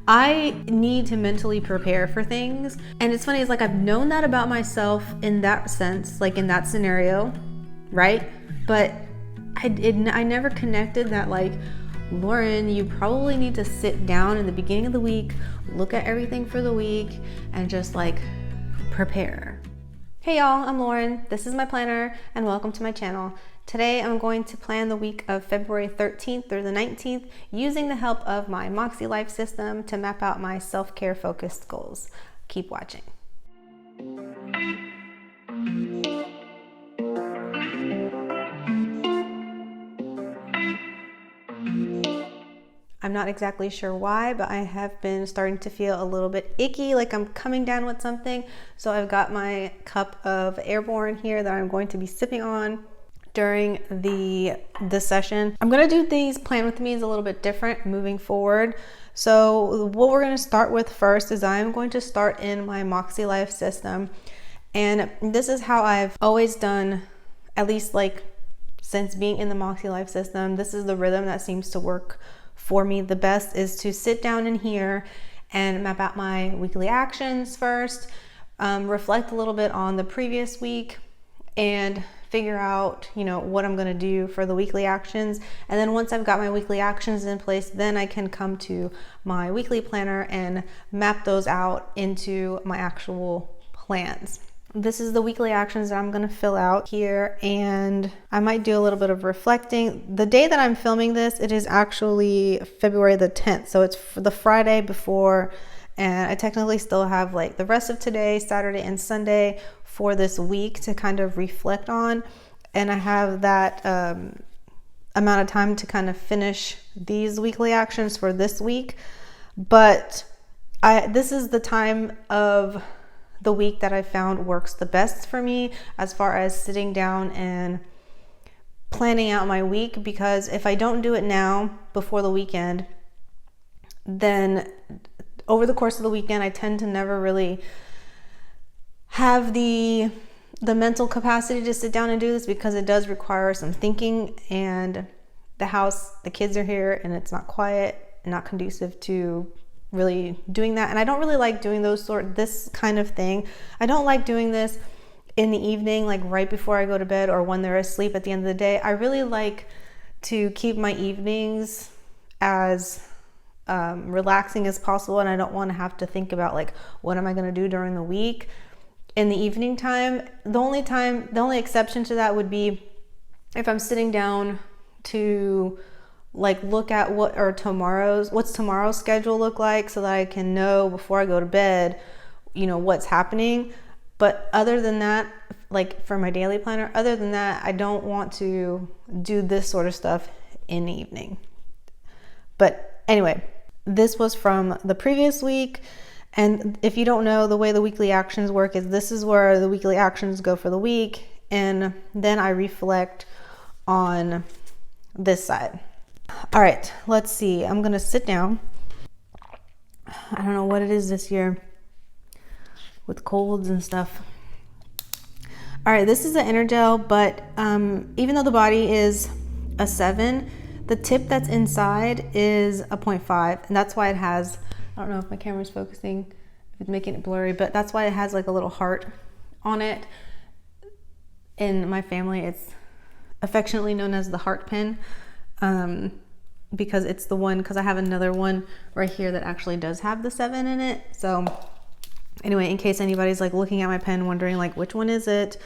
I need to mentally prepare for things. And it's funny, it's like I've known that about myself in that sense, like in that scenario, right? But I never connected that, like, Lauren, you probably need to sit down in the beginning of the week, look at everything for the week, and just like prepare. Hey y'all, I'm Lauren. This is my planner, and welcome to my channel. Today I'm going to plan the week of February 13th through the 19th using the help of my MakseLife system to map out my self-care focused goals. Keep watching. I'm not exactly sure why, but I have been starting to feel a little bit icky, like I'm coming down with something. So I've got my cup of Airborne here that I'm going to be sipping on during this session. I'm gonna do these plan with me's a little bit different moving forward. So what we're gonna start with first is I'm going to start in my MakseLife system. And this is how I've always done, at least like since being in the MakseLife system. This is the rhythm that seems to work for me the best, is to sit down in here and map out my weekly actions first, reflect a little bit on the previous week, and figure out, what I'm going to do for the weekly actions. And then once I've got my weekly actions in place, then I can come to my weekly planner and map those out into my actual plans. This is the weekly actions that I'm going to fill out here, and I might do a little bit of reflecting. The day that I'm filming this, it is actually February the 10th, so it's the Friday before, and I technically still have like the rest of today, Saturday and Sunday for this week to kind of reflect on, and I have that amount of time to kind of finish these weekly actions for this week. But this is the time of the week that I found works the best for me as far as sitting down and planning out my week, because if I don't do it now before the weekend, then over the course of the weekend I tend to never really have the mental capacity to sit down and do this, because it does require some thinking, and the kids are here and it's not quiet and not conducive to really doing that. And I don't really like doing this kind of thing. I don't like doing this in the evening, like right before I go to bed or when they're asleep at the end of the day. I really like to keep my evenings as relaxing as possible, and I don't want to have to think about like, what am I going to do during the week in the evening time. The only exception to that would be if I'm sitting down to like look at what's tomorrow's schedule look like, so that I can know before I go to bed, what's happening. But other than that, like for my daily planner, other than that, I don't want to do this sort of stuff in the evening. But anyway, this was from the previous week. And if you don't know, the way the weekly actions work is this is where the weekly actions go for the week, and then I reflect on this side. All right, let's see. I'm gonna sit down. I don't know what it is this year with colds and stuff. All right, this is the Energel, but even though the body is a 7, the tip that's inside is a 0.5, and that's why it has, I don't know if my camera's focusing, if it's making it blurry, but that's why it has like a little heart on it. In my family, it's affectionately known as the heart pin. Because I have another one right here that actually does have the 7 in it. So anyway, in case anybody's like looking at my pen wondering like which one is it,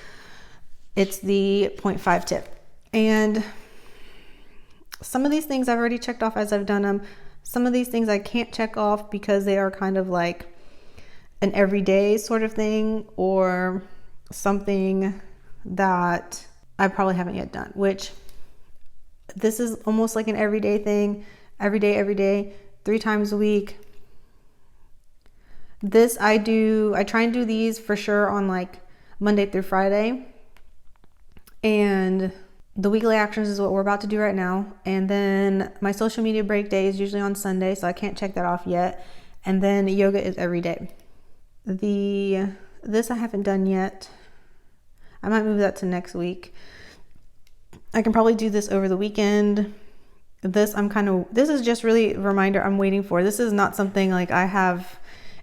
it's the 0.5 tip. And some of these things I've already checked off as I've done them. Some of these things I can't check off because they are kind of like an everyday sort of thing, or something that I probably haven't yet done, which this is almost like an everyday thing, every day, 3 times a week. This I try and do these for sure on like Monday through Friday. And the weekly actions is what we're about to do right now. And then my social media break day is usually on Sunday, so I can't check that off yet. And then yoga is every day. This I haven't done yet. I might move that to next week. I can probably do this over the weekend. this is just really a reminder I'm waiting for. This is not something like I have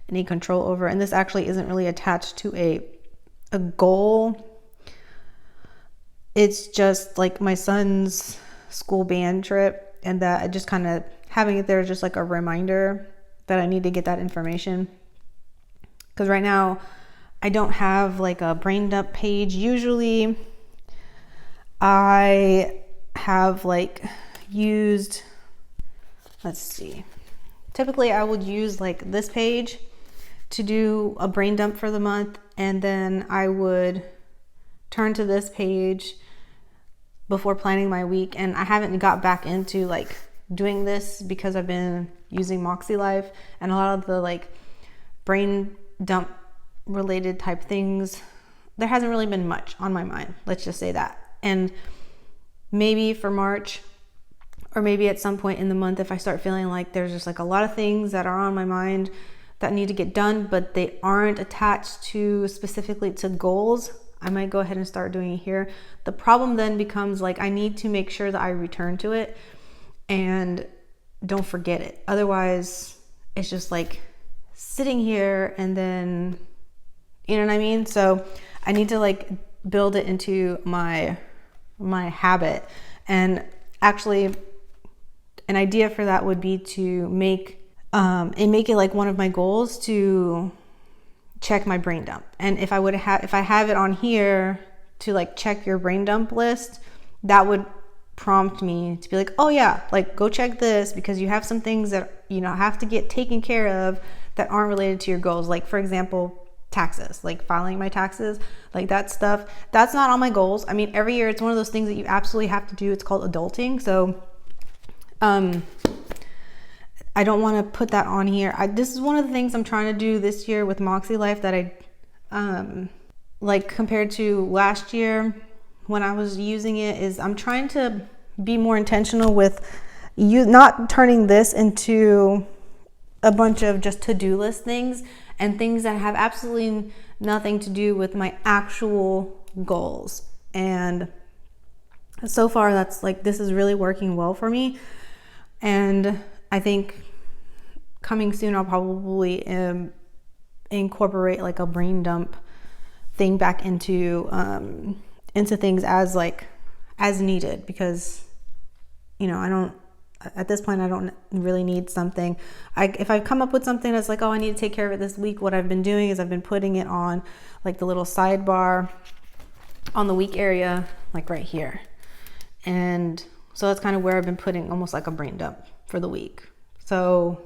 any control over, and this actually isn't really attached to a goal. It's just like my son's school band trip, and that I just kind of having it there is just like a reminder that I need to get that information. Because right now I don't have like a brain dump page. Usually I have like used, let's see, typically I would use like this page to do a brain dump for the month, and then I would turn to this page before planning my week. And I haven't got back into like doing this because I've been using MakseLife, and a lot of the like brain dump related type things, there hasn't really been much on my mind, let's just say that. And maybe for March, or maybe at some point in the month, if I start feeling like there's just like a lot of things that are on my mind that need to get done, but they aren't attached to specifically to goals, I might go ahead and start doing it here. The problem then becomes like I need to make sure that I return to it and don't forget it. Otherwise, it's just like sitting here and then, you know what I mean? So I need to like build it into my habit. And actually, an idea for that would be to make it like one of my goals to check my brain dump. And if I have it on here to like check your brain dump list, that would prompt me to be like, oh yeah, like go check this, because you have some things that you know have to get taken care of that aren't related to your goals. Like for example, taxes, like filing my taxes, like that stuff, that's not on my goals. I mean, every year it's one of those things that you absolutely have to do. It's called adulting. So I don't want to put that on here. This is one of the things I'm trying to do this year with MakseLife that I like compared to last year when I was using it, is I'm trying to be more intentional with you, not turning this into a bunch of just to-do list things and things that have absolutely nothing to do with my actual goals. And so far that's like, this is really working well for me. And I think coming soon, I'll probably incorporate like a brain dump thing back into things as needed, because you know, at this point I don't really need something. If I come up with something that's like, oh, I need to take care of it this week, what I've been doing is I've been putting it on like the little sidebar on the week area, like right here. And so that's kind of where I've been putting almost like a brain dump for the week. So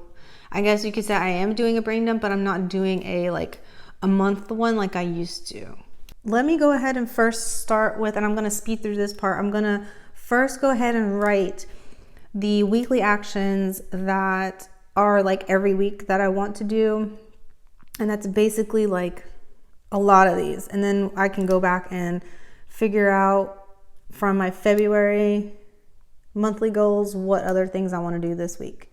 I guess you could say I am doing a brain dump, but I'm not doing a month one like I used to. Let me go ahead and first start with, and I'm going to speed through this part. I'm going to first go ahead and write the weekly actions that are like every week that I want to do. And that's basically like a lot of these. And then I can go back and figure out from my February monthly goals what other things I want to do this week.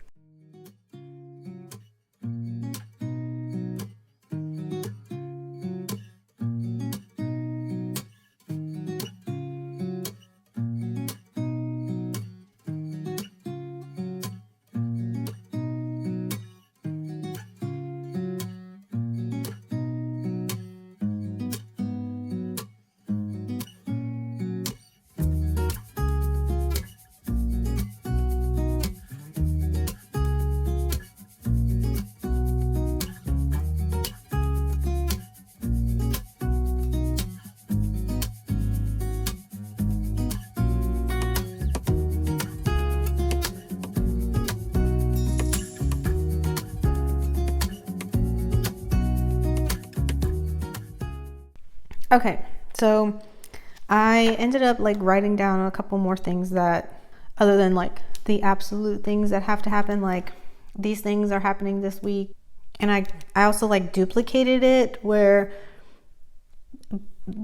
Okay, so I ended up like writing down a couple more things that, other than like the absolute things that have to happen, like these things are happening this week. And I also like duplicated it where,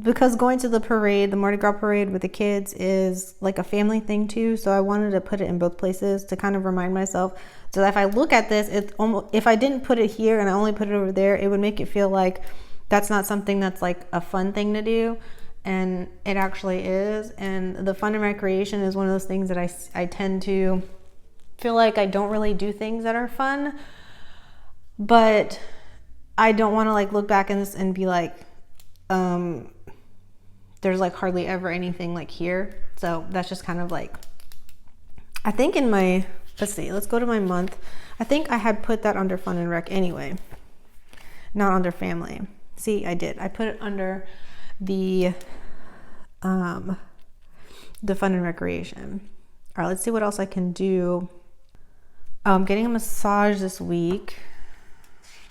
because going to the parade, the Mardi Gras parade with the kids is like a family thing too. So I wanted to put it in both places to kind of remind myself, so that if I look at this, it's almost, if I didn't put it here and I only put it over there, it would make it feel like that's not something that's like a fun thing to do, and it actually is. And the fun and recreation is one of those things that I tend to feel like I don't really do things that are fun, but I don't want to like look back in this and be like, there's like hardly ever anything like here. So that's just kind of like, I think in my, let's see, let's go to my month. I think I had put that under fun and rec anyway, not under family. See, I did. I put it under the fun and recreation. All right, let's see what else I can do. I'm getting a massage this week.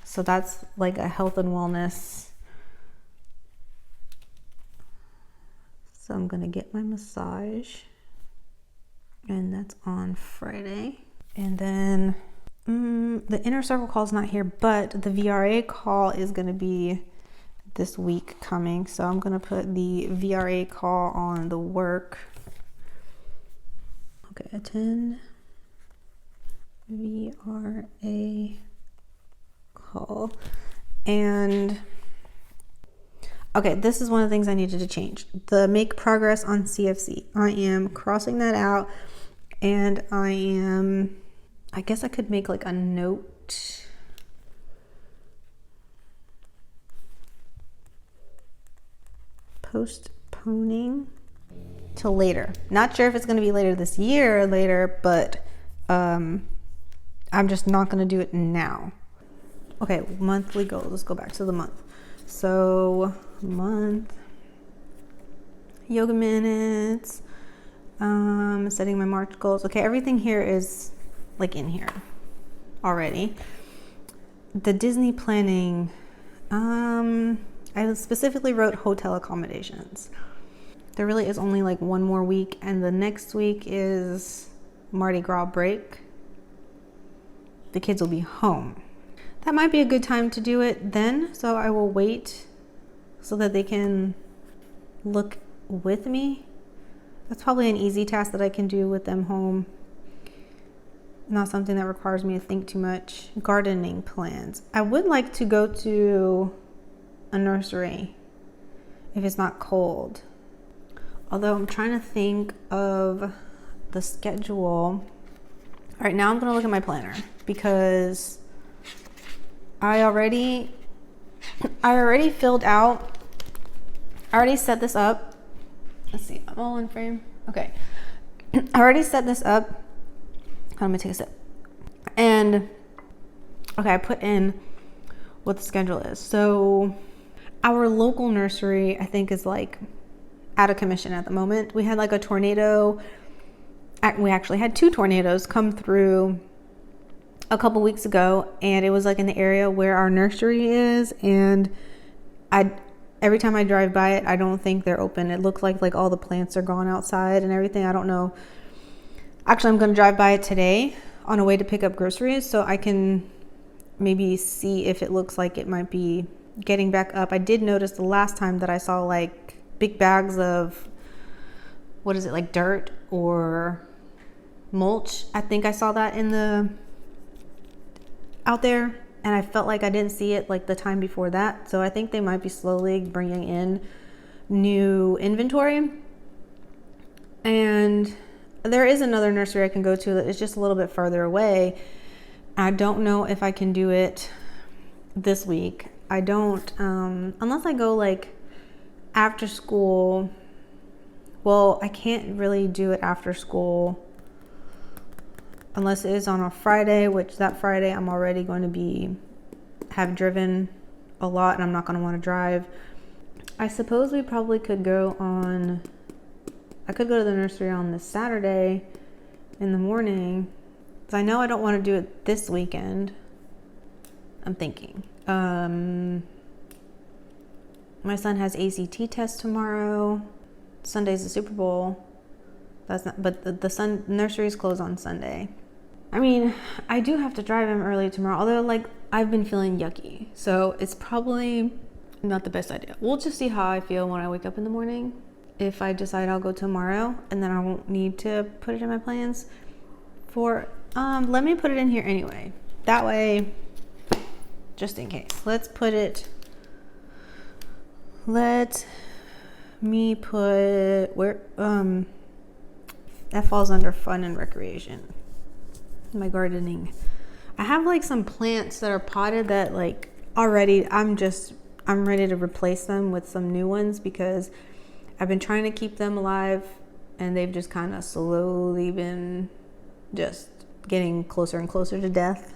So that's like a health and wellness. So I'm gonna get my massage, and that's on Friday. And then the inner circle call is not here, but the VRA call is gonna be this week coming. So I'm gonna put the VRA call on the work. Okay, attend VRA call. And okay, this is one of the things I needed to change. The make progress on CFC. I am crossing that out, and I guess I could make like a note. Postponing till later. Not sure if it's going to be later this year or later, but I'm just not going to do it now. Okay, monthly goals. Let's go back to the month. So month, yoga minutes, setting my March goals. Okay, everything here is like in here already. The Disney planning, I specifically wrote hotel accommodations. There really is only like one more week, and the next week is Mardi Gras break. The kids will be home. That might be a good time to do it then, so I will wait so that they can look with me. That's probably an easy task that I can do with them home. Not something that requires me to think too much. Gardening plans. I would like to go to a nursery if it's not cold. Although I'm trying to think of the schedule. All right, now I'm gonna look at my planner because I already filled out, I already set this up. Let's see, I'm all in frame. Okay, I already set this up. I'm gonna take a sip. And okay, I put in what the schedule is. So our local nursery, I think, is like out of commission at the moment. We had like a tornado. We actually had 2 tornadoes come through a couple weeks ago, and it was like in the area where our nursery is, and every time I drive by it, I don't think they're open. It looks like all the plants are gone outside and everything. I don't know. Actually, I'm going to drive by it today on a way to pick up groceries so I can maybe see if it looks like it might be getting back up. I did notice the last time that I saw like big bags of, what is it, like dirt or mulch. I think I saw that out there, and I felt like I didn't see it like the time before that. So I think they might be slowly bringing in new inventory. And there is another nursery I can go to that is just a little bit further away. I don't know if I can do it this week. I don't, unless I go like after school. Well, I can't really do it after school unless it is on a Friday, which that Friday I'm already going to have driven a lot and I'm not going to want to drive. I suppose we probably could I could go to the nursery on this Saturday in the morning, because I know I don't want to do it this weekend. I'm thinking. My son has ACT test tomorrow. Sunday's the Super Bowl. That's not, but the nursery is closed on Sunday. I mean, I do have to drive him early tomorrow, although like I've been feeling yucky, so it's probably not the best idea. We'll just see how I feel when I wake up in the morning. If I decide I'll go tomorrow, and then I won't need to put it in my plans for, let me put it in here anyway. That way, just in case. Let me put, where, that falls under fun and recreation. my gardening. I have like some plants that are potted that like already I'm ready to replace them with some new ones because I've been trying to keep them alive and they've just kind of slowly been just getting closer and closer to death.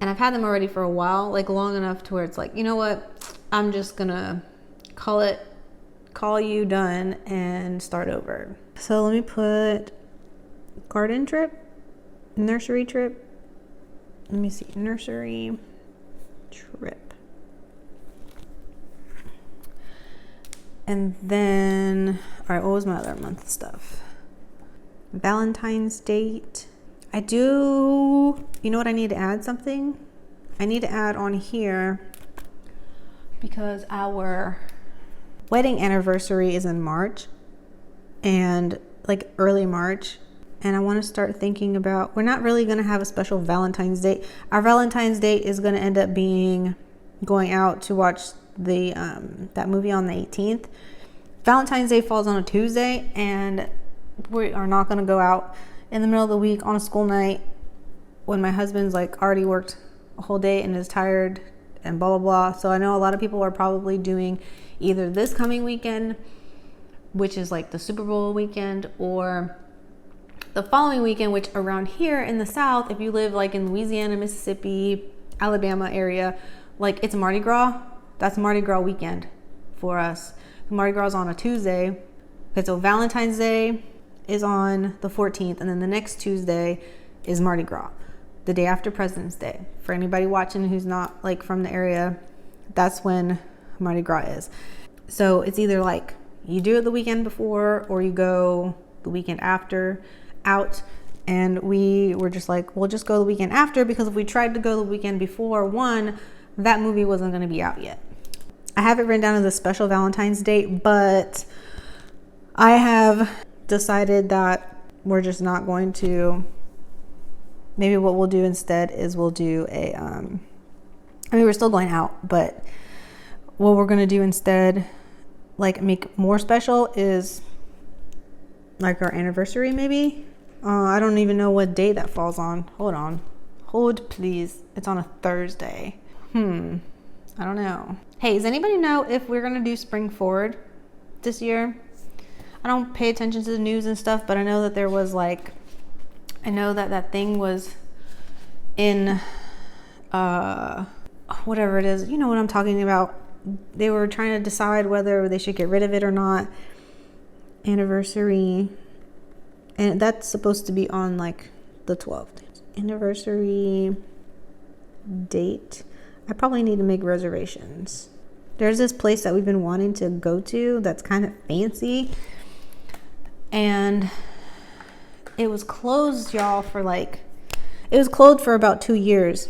And I've had them already for a while, like long enough to where it's like, you know what? I'm just gonna call you done and start over. So let me put garden trip, nursery trip. Let me see, nursery trip. And then, all right, what was my other month stuff? Valentine's date. I do, you know what, I need to add something? I need to add on here because our wedding anniversary is in March and like early March. And I want to start thinking about, we're not really going to have a special Valentine's date. Our Valentine's date is going to end up being going out to watch the that movie on the 18th. Valentine's Day falls on a Tuesday and we are not going to go out in the middle of the week on a school night when my husband's like already worked a whole day and is tired and blah, blah, blah. So I know a lot of people are probably doing either this coming weekend, which is like the Super Bowl weekend, or the following weekend, which around here in the South, if you live like in Louisiana, Mississippi, Alabama area, like it's Mardi Gras. That's Mardi Gras weekend for us. Mardi Gras is on a Tuesday. Okay, so Valentine's Day is on the 14th, and then the next Tuesday is Mardi Gras, the day after President's Day. For anybody watching who's not like from the area, that's when Mardi Gras is. So it's either like you do it the weekend before or you go the weekend after out. And we were just like, we'll just go the weekend after, because if we tried to go the weekend before, one, that movie wasn't going to be out yet. I have it written down as a special Valentine's date, but I have decided that we're just not going to. Maybe what we'll do instead is we'll do a, we're still going out, but what we're going to do instead, like make more special, is like our anniversary maybe. I don't even know what day that falls on. Hold please. It's on a Thursday. I don't know. Hey, does anybody know if we're going to do Spring Forward this year? I don't pay attention to the news and stuff, but I know that there was like, I know that that thing was in, whatever it is, you know what I'm talking about. They were trying to decide whether they should get rid of it or not. Anniversary. And that's supposed to be on like the 12th. Anniversary date. I probably need to make reservations. There's this place that we've been wanting to go to that's kind of fancy. And it was closed, y'all, for like, it was closed for about 2 years.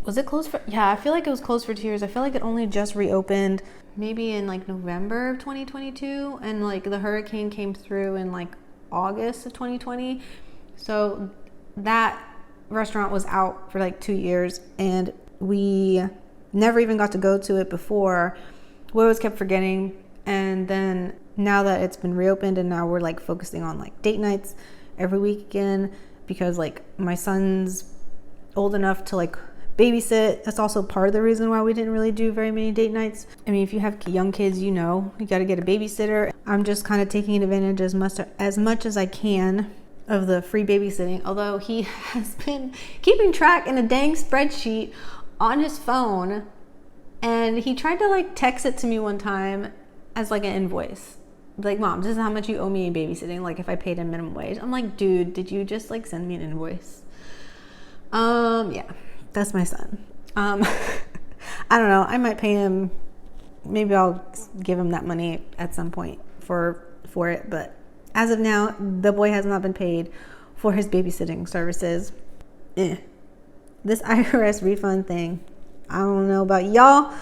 Was it closed for? Yeah, I feel like it was closed for 2 years. I feel like it only just reopened maybe in like November of 2022. And like the hurricane came through in like August of 2020. So that restaurant was out for like 2 years and we never even got to go to it before. We always kept forgetting. And then now that it's been reopened and now we're like focusing on like date nights every week again, because like my son's old enough to like babysit. That's also part of the reason why we didn't really do very many date nights. I mean, if you have young kids, you know, you got to get a babysitter. I'm just kind of taking advantage as much as I can of the free babysitting, although he has been keeping track in a dang spreadsheet on his phone, and he tried to like text it to me one time as like an invoice. Like, Mom, this is how much you owe me in babysitting, like if I paid him minimum wage. I'm like, dude, did you just like send me an invoice? Yeah, that's my son. I don't know, I might pay him, maybe I'll give him that money at some point for it, but as of now, the boy has not been paid for his babysitting services. This IRS refund thing, I don't know about y'all,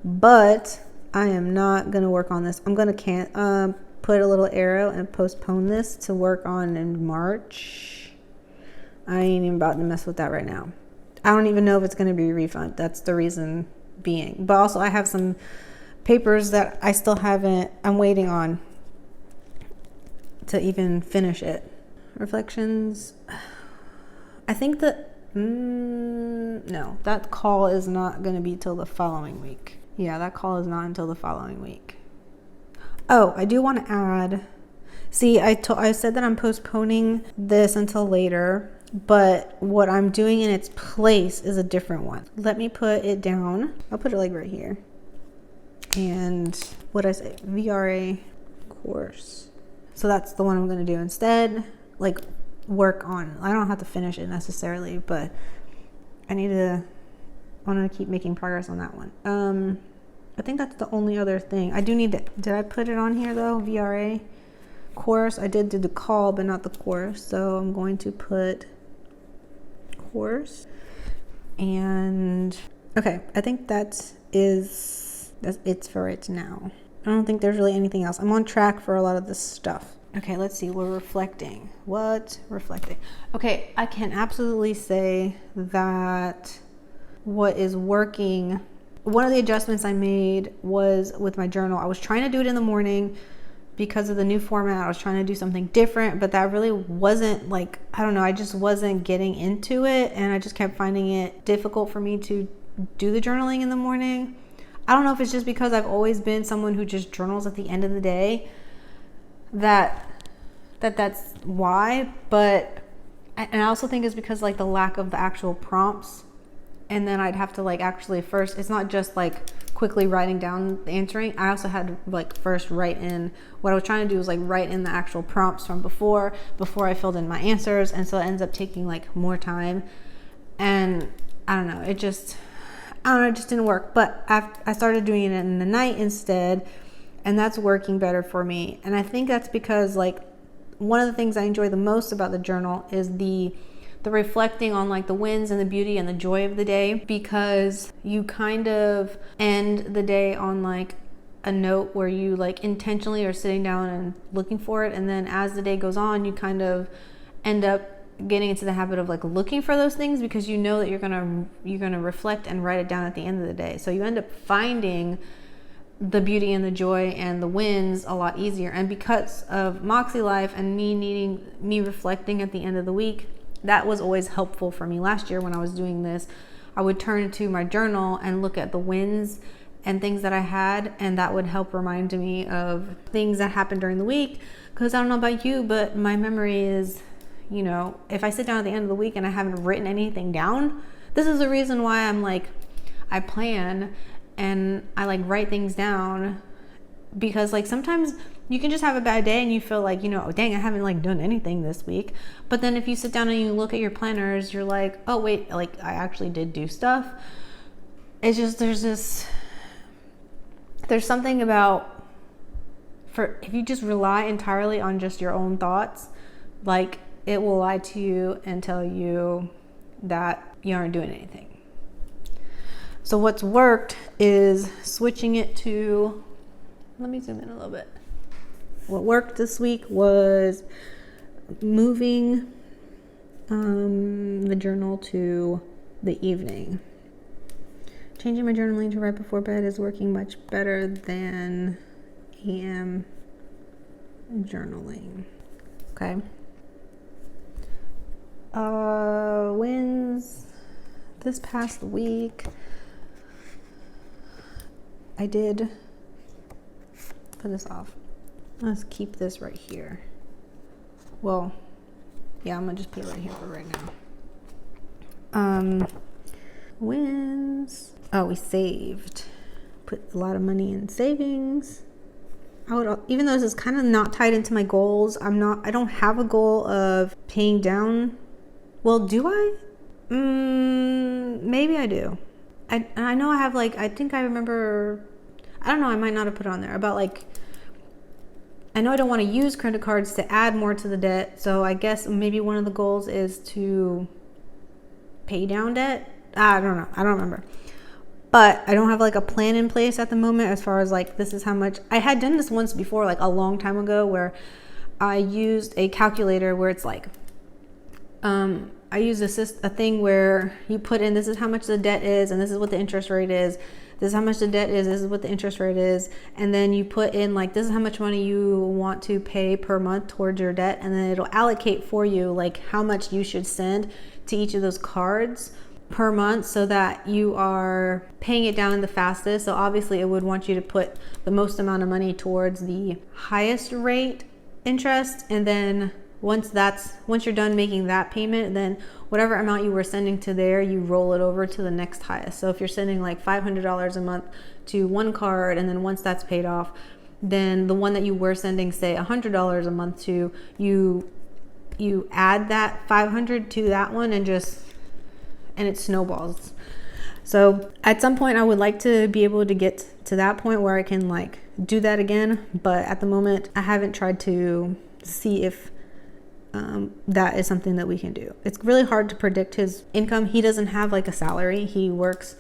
but I am not gonna work on this. I'm gonna put a little arrow and postpone this to work on in March. I ain't even about to mess with that right now. I don't even know if it's gonna be a refund. That's the reason being. But also I have some papers that I still haven't, I'm waiting on to even finish it. Reflections. I think that, no, that call is not going to be till the following week. Yeah, that call is not until the following week. Oh, I do want to add, see, I said that I'm postponing this until later, but what I'm doing in its place is a different one. Let me put it down. I'll put it like right here. And what did I say? VRA course. So that's the one I'm going to do instead. Like work on. I don't have to finish it necessarily, but I want to keep making progress on that one. I think that's the only other thing. I do need to, did I put it on here though? VRA course. I did do the call, but not the course. So I'm going to put course. And okay, I think that's it for it now. I don't think there's really anything else. I'm on track for a lot of this stuff. Okay, let's see. We're reflecting. What? Reflecting. Okay, I can absolutely say that what is working, one of the adjustments I made was with my journal. I was trying to do it in the morning because of the new format. I was trying to do something different, but that really wasn't like, I don't know, I just wasn't getting into it, and I just kept finding it difficult for me to do the journaling in the morning. I don't know if it's just because I've always been someone who just journals at the end of the day, that's why. But and I also think it's because like the lack of the actual prompts, and then I'd have to like actually first, it's not just like quickly writing down the answering. I also had to like first write in what I was trying to do, was like write in the actual prompts from before I filled in my answers, and so it ends up taking like more time. And I don't know, it just didn't work. But I started doing it in the night instead, and that's working better for me. And I think that's because like one of the things I enjoy the most about the journal is the reflecting on like the wins and the beauty and the joy of the day, because you kind of end the day on like a note where you like intentionally are sitting down and looking for it, and then as the day goes on you kind of end up getting into the habit of like looking for those things, because you know that you're gonna reflect and write it down at the end of the day. So you end up finding the beauty and the joy and the wins a lot easier. And because of MakseLife and me reflecting at the end of the week, that was always helpful for me. Last year when I was doing this, I would turn to my journal and look at the wins and things that I had, and that would help remind me of things that happened during the week. Because I don't know about you, but my memory is, you know, if I sit down at the end of the week and I haven't written anything down, this is the reason why I'm like, I plan and I like write things down, because like sometimes you can just have a bad day and you feel like, you know, oh, dang, I haven't like done anything this week. But then if you sit down and you look at your planners, you're like, oh wait, like I actually did do stuff. It's just, there's something about, if you just rely entirely on just your own thoughts, like it will lie to you and tell you that you aren't doing anything. So what's worked is switching it to, let me zoom in a little bit. What worked this week was moving the journal to the evening. Changing my journaling to right before bed is working much better than AM journaling. Okay. Wins this past week. I did put this off. Let's keep this right here. Well, yeah, I'm gonna just put it right here for right now. Wins. Oh, we saved. Put a lot of money in savings. Even though this is kind of not tied into my goals, I don't have a goal of paying down. Well, do I? Maybe I do. I know I have like, I think I remember, I don't know, I might not have put it on there, about like, I know I don't want to use credit cards to add more to the debt. So I guess maybe one of the goals is to pay down debt. I don't know. I don't remember. But I don't have like a plan in place at the moment as far as like, this is how much. I had done this once before, like a long time ago, where I used a calculator where it's like, I use a thing where you put in, this is how much the debt is, and this is what the interest rate is. This is how much the debt is, this is what the interest rate is. And then you put in like, this is how much money you want to pay per month towards your debt. And then it'll allocate for you like how much you should send to each of those cards per month so that you are paying it down the fastest. So obviously it would want you to put the most amount of money towards the highest rate interest, and then once you're done making that payment, then whatever amount you were sending to there, you roll it over to the next highest. So if you're sending like $500 a month to one card, and then once that's paid off, then the one that you were sending, say $100 a month to, you add that 500 to that one, and it snowballs. So at some point I would like to be able to get to that point where I can like do that again, but at the moment I haven't tried to see if that is something that we can do. It's really hard to predict his income. He doesn't have like a salary. He works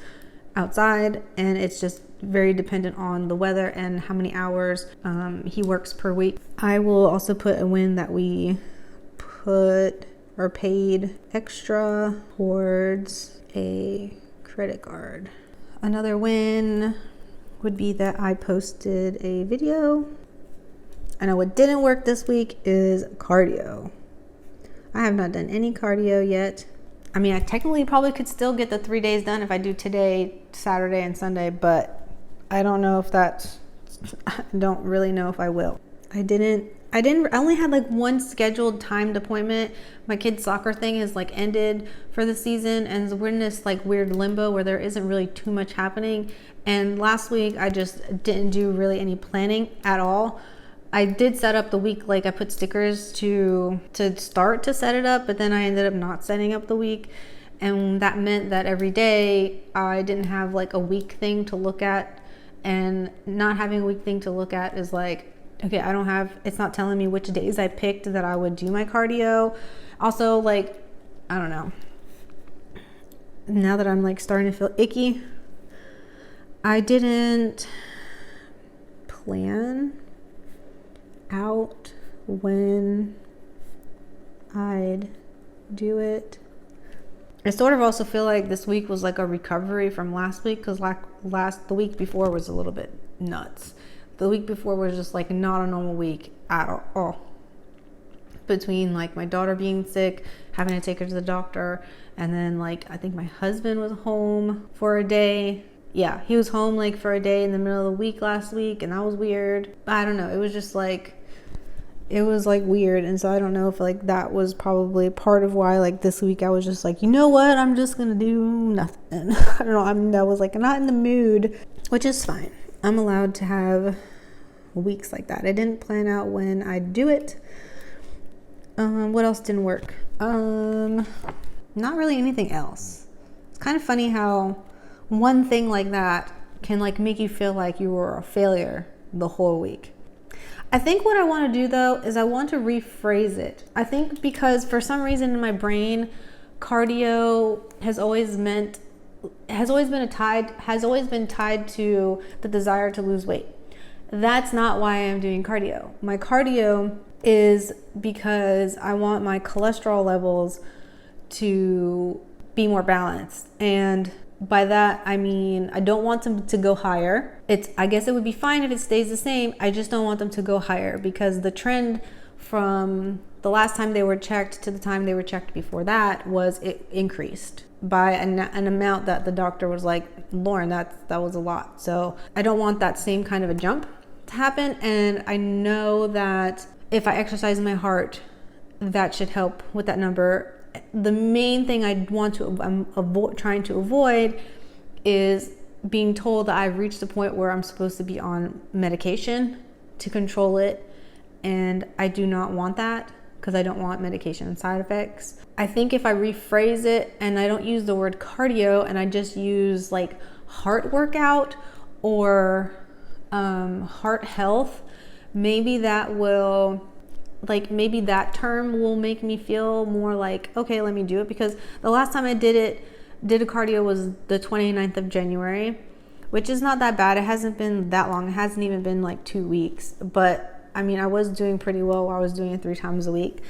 outside, and it's just very dependent on the weather and how many hours he works per week. I will also put a win that we put or paid extra towards a credit card. Another win would be that I posted a video. I know what didn't work this week is cardio. I have not done any cardio yet. I mean, I technically probably could still get the 3 days done if I do today, Saturday, and Sunday, but I don't know if I don't really know if I will. I only had like one scheduled timed appointment. My kid's soccer thing is like ended for the season, and we're in this like weird limbo where there isn't really too much happening. And last week I just didn't do really any planning at all. I did set up the week, like I put stickers to start to set it up, but then I ended up not setting up the week. And that meant that every day I didn't have like a week thing to look at, and not having a week thing to look at is like, okay, it's not telling me which days I picked that I would do my cardio. Also, like, I don't know. Now that I'm like starting to feel icky, I didn't plan out when I'd do it. I sort of also feel like this week was like a recovery from last week, because the week before was a little bit nuts. The week before was just like not a normal week at all. Between like my daughter being sick, having to take her to the doctor, and then like I think my husband was home for a day. Yeah, he was home like for a day in the middle of the week last week, and that was weird. I don't know, it was just like, it was like weird. And so I don't know if like that was probably part of why like this week I was just like, you know what, I'm just gonna do nothing. I don't know, I was like not in the mood, which is fine. I'm allowed to have weeks like that. I didn't plan out when I'd do it. What else didn't work? Not really anything else. It's kind of funny how one thing like that can like make you feel like you were a failure the whole week. I think what I want to do though is I want to rephrase it. I think because for some reason in my brain, cardio has always been tied to the desire to lose weight. That's not why I'm doing cardio. My cardio is because I want my cholesterol levels to be more balanced. And by that, I mean, I don't want them to go higher. I guess it would be fine if it stays the same. I just don't want them to go higher, because the trend from the last time they were checked to the time they were checked before that was it increased by an amount that the doctor was like, Lauren, that was a lot. So I don't want that same kind of a jump to happen. And I know that if I exercise my heart, that should help with that number. The main thing I want to trying to avoid is being told that I've reached the point where I'm supposed to be on medication to control it. And I do not want that, because I don't want medication side effects. I think if I rephrase it and I don't use the word cardio and I just use like heart workout or heart health, maybe that term will make me feel more like, okay, let me do it. Because the last time I did a cardio was the 29th of January, which is not that bad. It hasn't been that long. It hasn't even been like 2 weeks, but I mean, I was doing pretty well. I was doing it 3 times a week.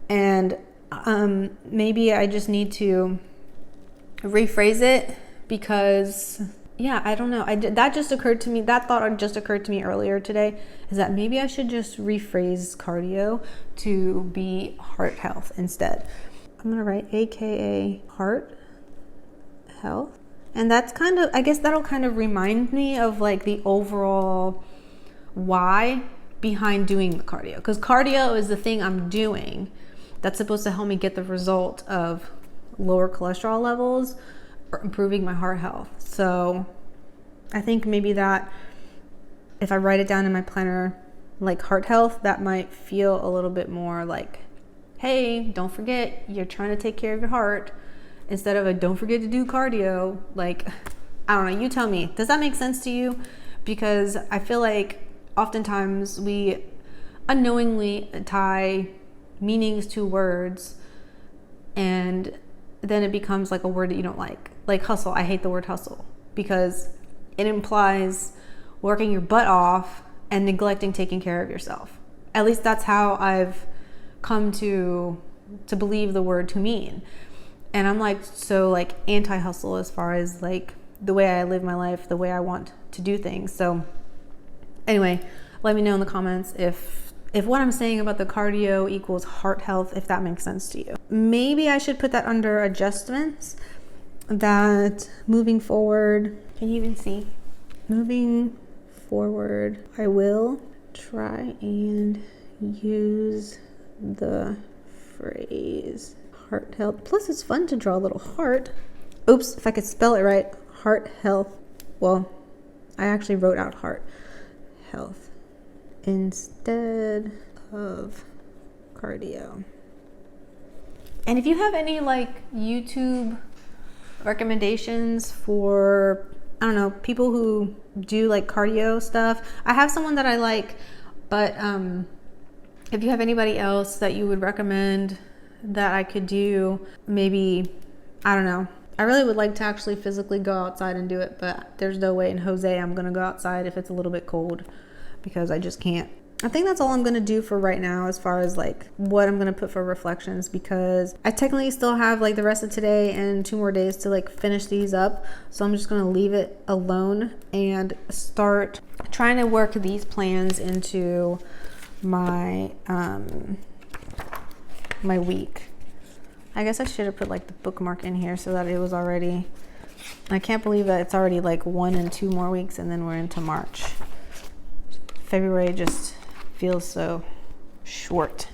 And maybe I just need to rephrase it, because yeah, I don't know. That thought just occurred to me earlier today, is that maybe I should just rephrase cardio to be heart health instead. I'm gonna write AKA heart health. And that's kind of, I guess that'll kind of remind me of like the overall why behind doing the cardio. Because cardio is the thing I'm doing that's supposed to help me get the result of lower cholesterol levels or improving my heart health. So I think maybe that if I write it down in my planner, like heart health, that might feel a little bit more like, hey, don't forget, you're trying to take care of your heart, instead of a don't forget to do cardio. Like, I don't know, you tell me, does that make sense to you? Because I feel like oftentimes we unknowingly tie meanings to words, and then it becomes like a word that you don't like. Like hustle, I hate the word hustle because it implies working your butt off and neglecting taking care of yourself. At least that's how I've come to believe the word to mean. And I'm like so like anti-hustle as far as like the way I live my life, the way I want to do things. So anyway, let me know in the comments if what I'm saying about the cardio equals heart health, if that makes sense to you. Maybe I should put that under adjustments, that moving forward, can you even see? Moving forward, I will try and use the phrase heart health. Plus it's fun to draw a little heart. Oops, if I could spell it right, heart health. Well, I actually wrote out heart health instead of cardio. And if you have any like YouTube recommendations for, I don't know, people who do like cardio stuff, I have someone that I like, but if you have anybody else that you would recommend that I could do, maybe, I don't know. I really would like to actually physically go outside and do it, but there's no way in Jose I'm gonna go outside if it's a little bit cold, because I just can't. I think that's all I'm gonna do for right now as far as like what I'm gonna put for reflections, because I technically still have like the rest of today and 2 more days to like finish these up. So I'm just gonna leave it alone and start trying to work these plans into my my week. I guess I should have put like the bookmark in here so that it was already, I can't believe that it's already like 1 and 2 more weeks and then we're into March. February just feels so short.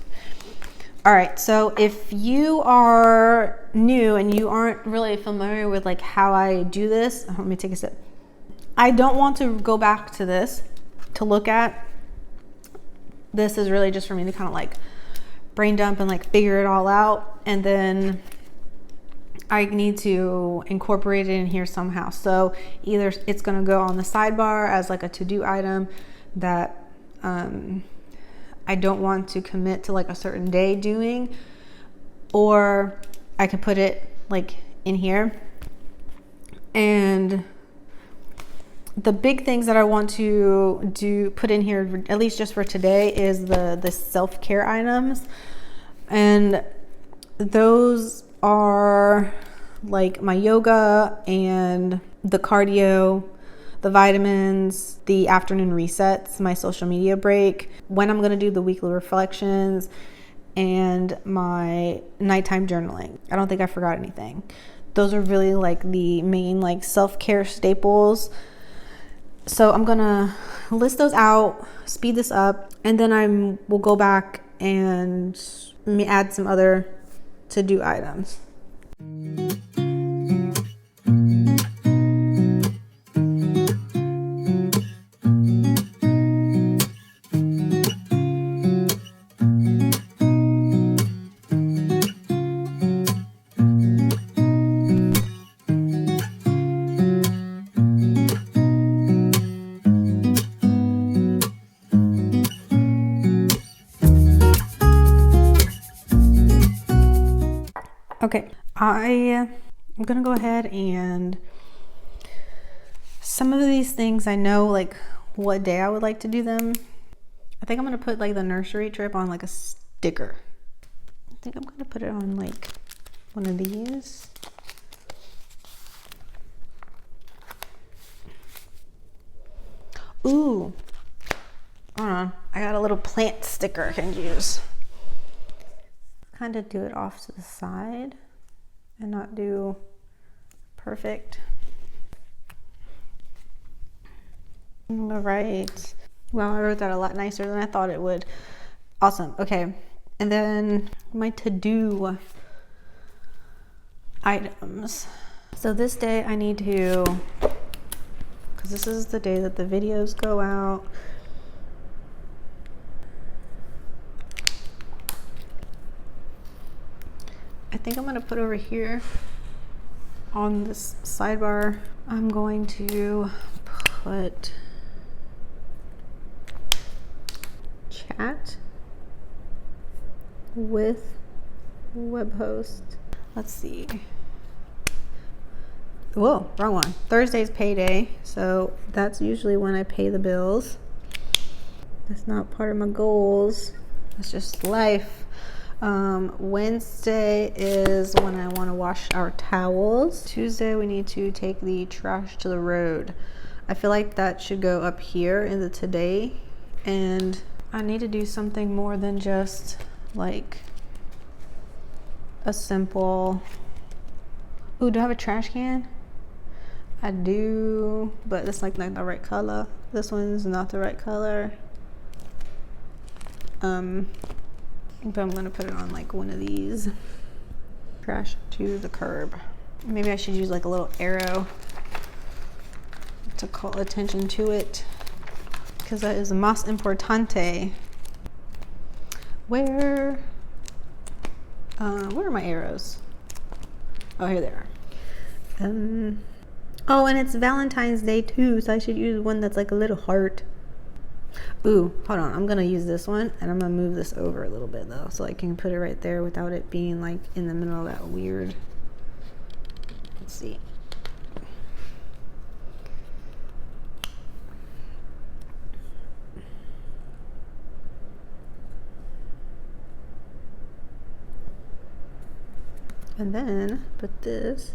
All right, so if you are new and you aren't really familiar with like how I do this, let me take a sip. I don't want to go back to this to look at. This is really just for me to kind of like brain dump and like figure it all out, and then I need to incorporate it in here somehow. So either it's going to go on the sidebar as like a to-do item that I don't want to commit to like a certain day doing, or I can put it like in here. And the big things that I want to put in here, at least just for today, is the self-care items. And those are like my yoga and the cardio, the vitamins, the afternoon resets, my social media break, when I'm going to do the weekly reflections, and my nighttime journaling. I don't think I forgot anything. Those are really like the main like self-care staples. So I'm gonna list those out, speed this up, and then we'll go back and add some other to-do items. Okay, I'm gonna go ahead and some of these things I know like what day I would like to do them. I think I'm gonna put like the nursery trip on like a sticker. I think I'm gonna put it on like one of these. Ooh, hold on, I got a little plant sticker I can use. kind of do it off to the side and not do perfect. All right. Wow, I wrote that a lot nicer than I thought it would. Awesome. Okay. And then my to-do items. So this day I need to, because this is the day that the videos go out. I think I'm going to put over here on this sidebar, I'm going to put chat with web host. Let's see. Whoa, wrong one. Thursday's payday, so that's usually when I pay the bills. That's not part of my goals. That's just life. Wednesday is when I want to wash our towels. Tuesday we need to take the trash to the road. I feel like that should go up here in the today, and I need to do something more than just like a simple, ooh, do I have a trash can? I do, but it's like not the right color. This one's not the right color. But I'm gonna put it on like one of these. Trash to the curb. Maybe I should use like a little arrow to call attention to it, because that is más importante. Where are my arrows? Oh, here they are. Oh, and it's Valentine's Day too, so I should use one that's like a little heart. Ooh, hold on, I'm gonna use this one, and I'm gonna move this over a little bit though, so I can put it right there without it being like in the middle of that weird. Let's see. And then put this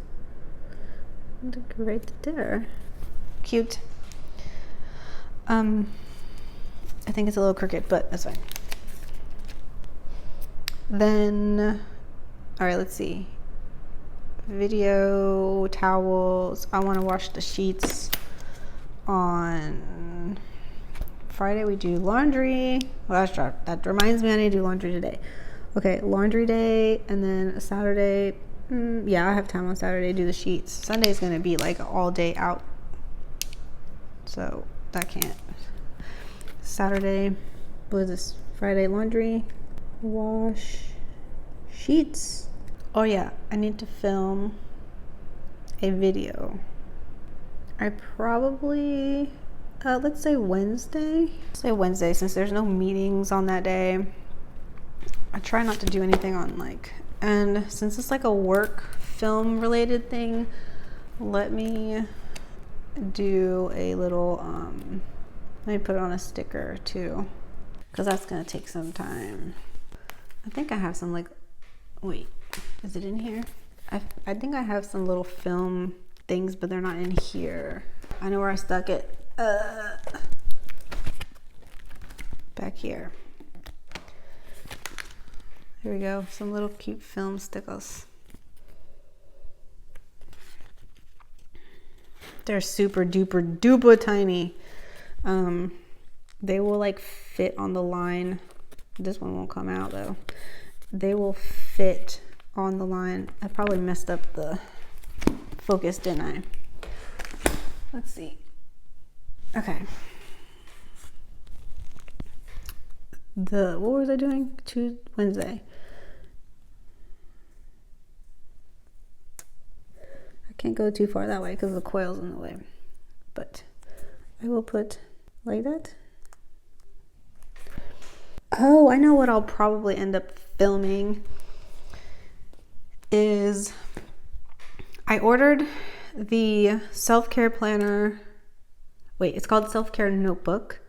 right there. Cute. I think it's a little crooked, but that's fine. Then, all right, let's see. Video, towels. I want to wash the sheets on Friday. We do laundry. Well, that reminds me I need to do laundry today. Okay, laundry day, and then Saturday. Yeah, I have time on Saturday to do the sheets. Sunday's gonna be like all day out, so that can't. Saturday, what is this? Friday, laundry, wash, sheets. Oh yeah, I need to film a video. I probably, let's say Wednesday. Say Wednesday, since there's no meetings on that day. I try not to do anything on like, and since it's like a work film related thing, let me do a little, let me put it on a sticker too, because that's gonna take some time. I think I have some like, wait, is it in here? I think I have some little film things, but they're not in here. I know where I stuck it. Back here. Here we go, some little cute film stickers. They're super duper duper tiny. They will like fit on the line. This one won't come out though. They will fit on the line. I probably messed up the focus, didn't I? Let's see. Okay. What was I doing? Wednesday. I can't go too far that way because the coil's in the way. But I will put like that. Oh, I know what I'll probably end up filming is I ordered the self-care planner. Wait, it's called Self-Care Notebook.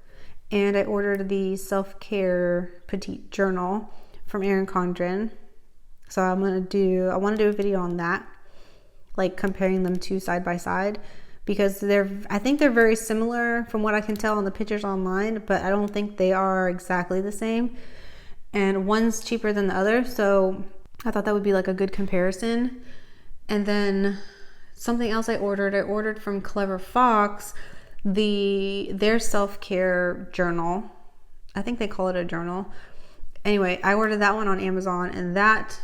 And I ordered the self-care petite journal from Erin Condren. So I want to do a video on that, like comparing them two side by side, because I think they're very similar from what I can tell on the pictures online, but I don't think they are exactly the same. and one's cheaper than the other. So I thought that would be like a good comparison. And then something else I ordered from Clever Fox, their self-care journal. I think they call it a journal. Anyway, I ordered that one on Amazon, and that,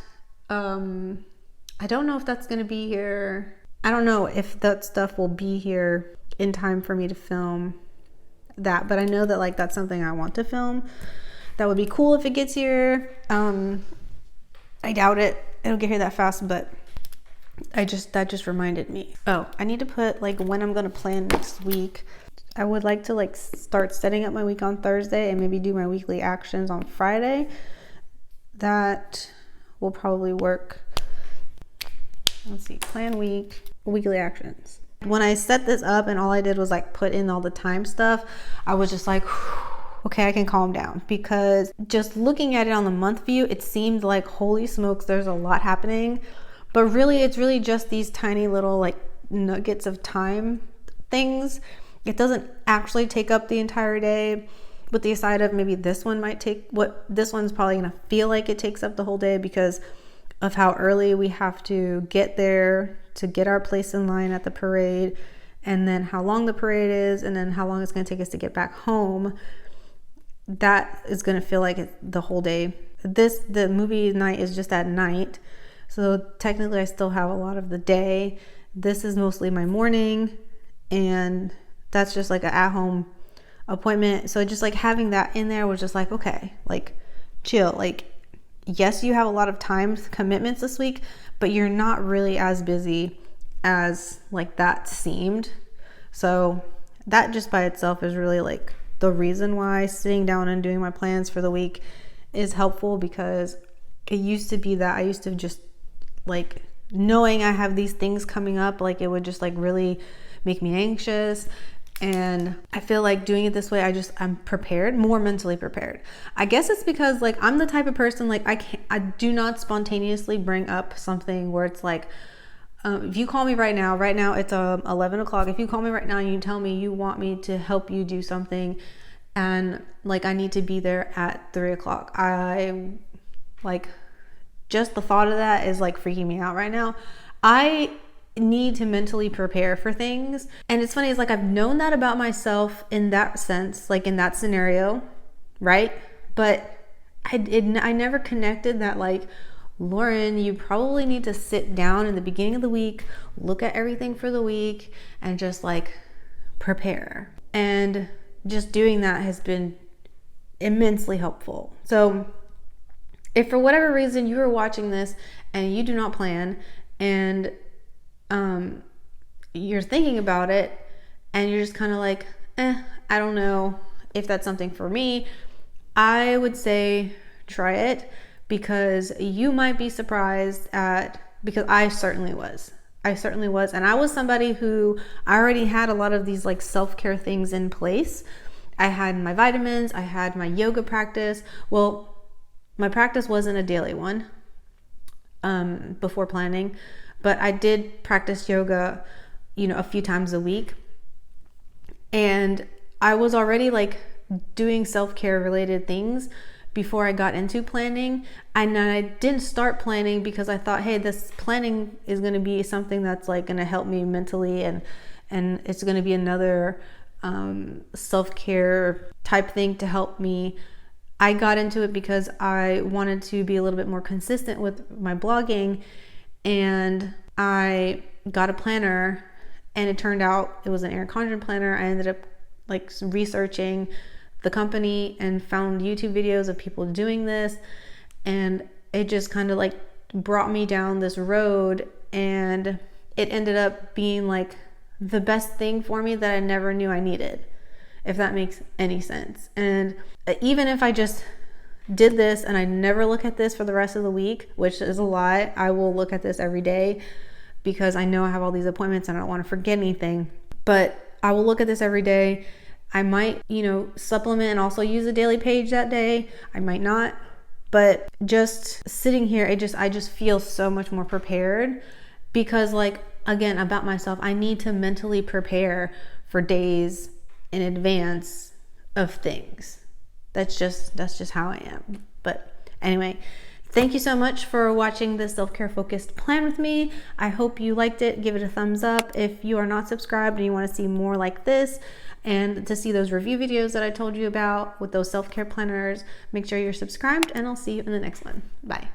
I don't know if that's going to be here. I don't know if that stuff will be here in time for me to film that, but I know that like that's something I want to film. That would be cool if it gets here. I doubt it'll get here that fast, but that just reminded me. Oh, I need to put like when I'm gonna plan next week. I would like to like start setting up my week on Thursday and maybe do my weekly actions on Friday. That will probably work. Let's see, plan week, weekly actions. When I set this up and all I did was like put in all the time stuff, I was just like, okay, I can calm down, because just looking at it on the month view, it seemed like, holy smokes, there's a lot happening. But really, it's really just these tiny little like nuggets of time things. It doesn't actually take up the entire day, with the aside of maybe this one might take, this one's probably gonna feel like it takes up the whole day because of how early we have to get there to get our place in line at the parade, and then how long the parade is, and then how long it's gonna take us to get back home. That is gonna feel like it's the whole day. The movie night is just at night, so technically I still have a lot of the day. This is mostly my morning, and that's just like an at-home appointment. So just like having that in there was just like, okay, like chill. Like, yes, you have a lot of time commitments this week, but you're not really as busy as like that seemed. So that just by itself is really like the reason why sitting down and doing my plans for the week is helpful, because it used to be that I used to just like knowing I have these things coming up, like it would just like really make me anxious. And I feel like doing it this way, I'm prepared, more mentally prepared. I guess it's because like I'm the type of person, like I do not spontaneously bring up something where it's like, if you call me right now it's 11 o'clock. If you call me right now and you tell me you want me to help you do something, and like I need to be there at 3 o'clock, I like, just the thought of that is like freaking me out right now. I need to mentally prepare for things. And it's funny, it's like I've known that about myself in that sense, like in that scenario, right? But I never connected that like, Lauren, you probably need to sit down in the beginning of the week, look at everything for the week, and just like prepare. And just doing that has been immensely helpful. So if for whatever reason you are watching this and you do not plan, and you're thinking about it and you're just kind of like, I don't know if that's something for me, I would say try it, because you might be surprised because I certainly was. And I was somebody who I already had a lot of these like self-care things in place. I had my vitamins, I had my yoga practice. Well, my practice wasn't a daily one before planning, but I did practice yoga, a few times a week. And I was already like doing self-care related things before I got into planning. And I didn't start planning because I thought, hey, this planning is going to be something that's like going to help me mentally, and it's going to be another self-care type thing to help me. I got into it because I wanted to be a little bit more consistent with my blogging, and I got a planner, and it turned out it was an Erin Condren planner. I ended up like researching the company and found YouTube videos of people doing this, and it just kind of like brought me down this road, and it ended up being like the best thing for me that I never knew I needed, if that makes any sense. And even if I just did this and I never look at this for the rest of the week, which is a lie, I will look at this every day because I know I have all these appointments and I don't want to forget anything, but I will look at this every day. I might, supplement and also use a daily page that day. I might not, but just sitting here, I just feel so much more prepared, because like, again, about myself, I need to mentally prepare for days in advance of things. That's just how I am. But Anyway, thank you so much for watching this self-care focused plan with me. I hope you liked it. Give it a thumbs up. If you are not subscribed and you want to see more like this and to see those review videos that I told you about with those self-care planners, make sure you're subscribed, and I'll see you in the next one. Bye.